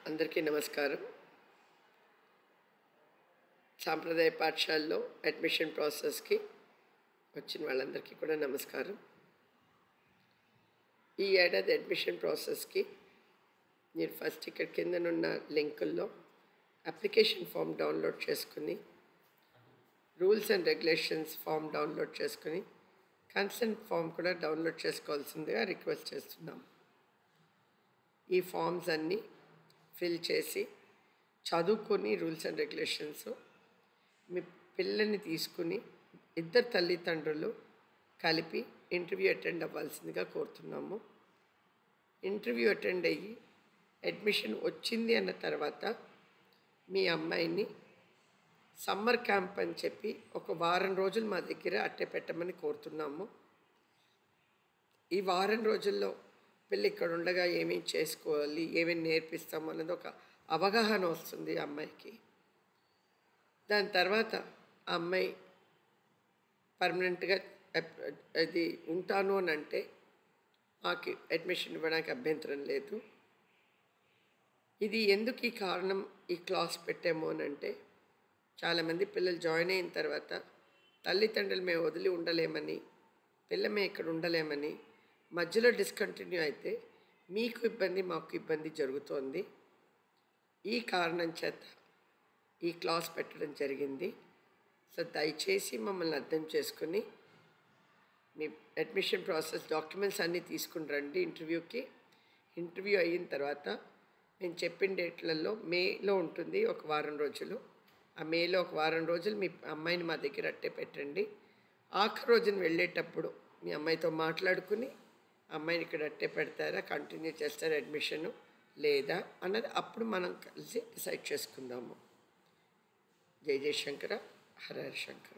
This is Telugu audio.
అందరికీ నమస్కారం. సాంప్రదాయ పాఠశాలలో అడ్మిషన్ ప్రాసెస్కి వచ్చిన వాళ్ళందరికీ కూడా నమస్కారం. ఈ ఏడాది అడ్మిషన్ ప్రాసెస్కి మీరు ఫస్ట్ ఇక్కడ కిందనున్న లింకుల్లో అప్లికేషన్ ఫామ్ డౌన్లోడ్ చేసుకుని, rules and regulations form download చేసుకుని, కన్సెంట్ ఫామ్ కూడా డౌన్లోడ్ చేసుకోవాల్సిందిగా రిక్వెస్ట్ చేస్తున్నాం. ఈ ఫామ్స్ అన్నీ ఫిల్ చేసి చదువుకొని రూల్స్ అండ్ రెగ్యులేషన్స్ మీ పిల్లల్ని తీసుకుని ఇద్దరు తల్లిదండ్రులు కలిపి ఇంటర్వ్యూ అటెండ్ అవ్వాల్సిందిగా కోరుతున్నాము. ఇంటర్వ్యూ అటెండ్ అయ్యి అడ్మిషన్ వచ్చింది అన్న తర్వాత మీ అమ్మాయిని సమ్మర్ క్యాంప్ అని చెప్పి ఒక వారం రోజులు మా దగ్గర అట్టే పెట్టమని కోరుతున్నాము. ఈ వారం రోజుల్లో పిల్ల ఇక్కడ ఉండగా ఏమేమి చేసుకోవాలి, ఏమేమి నేర్పిస్తాము అన్నది ఒక అవగాహన వస్తుంది ఆ అమ్మాయికి. దాని తర్వాత ఆ అమ్మాయి పర్మనెంట్గా అది ఉంటాను అని అంటే మాకు అడ్మిషన్ ఇవ్వడానికి అభ్యంతరం లేదు. ఇది ఎందుకు ఈ కారణం ఈ క్లాస్ పెట్టాము అని అంటే, చాలామంది పిల్లలు జాయిన్ అయిన తర్వాత తల్లిదండ్రులు మేము వదిలి ఉండలేమని, పిల్లమే ఇక్కడ ఉండలేమని, మధ్యలో డిస్కంటిన్యూ అయితే మీకు ఇబ్బంది మాకు ఇబ్బంది జరుగుతోంది. ఈ కారణం చేత ఈ క్లాస్ పెట్టడం జరిగింది. సో దయచేసి మమ్మల్ని అర్థం చేసుకుని మీ అడ్మిషన్ ప్రాసెస్ డాక్యుమెంట్స్ అన్నీ తీసుకుని రండి ఇంటర్వ్యూకి. ఇంటర్వ్యూ అయిన తర్వాత మేము చెప్పిన డేట్లలో మేలో ఉంటుంది ఒక వారం రోజులు. ఆ మేలో ఒక వారం రోజులు మీ అమ్మాయిని మా దగ్గర అట్టే పెట్టండి. ఆఖరి రోజున వెళ్ళేటప్పుడు మీ అమ్మాయితో మాట్లాడుకుని అమ్మాయిని ఇక్కడ అట్టే పెడతారా, కంటిన్యూ చేస్తారా అడ్మిషను లేదా అన్నది అప్పుడు మనం కలిసి డిసైడ్ చేసుకుందాము. జై జై శంకర, హర హర శంకర.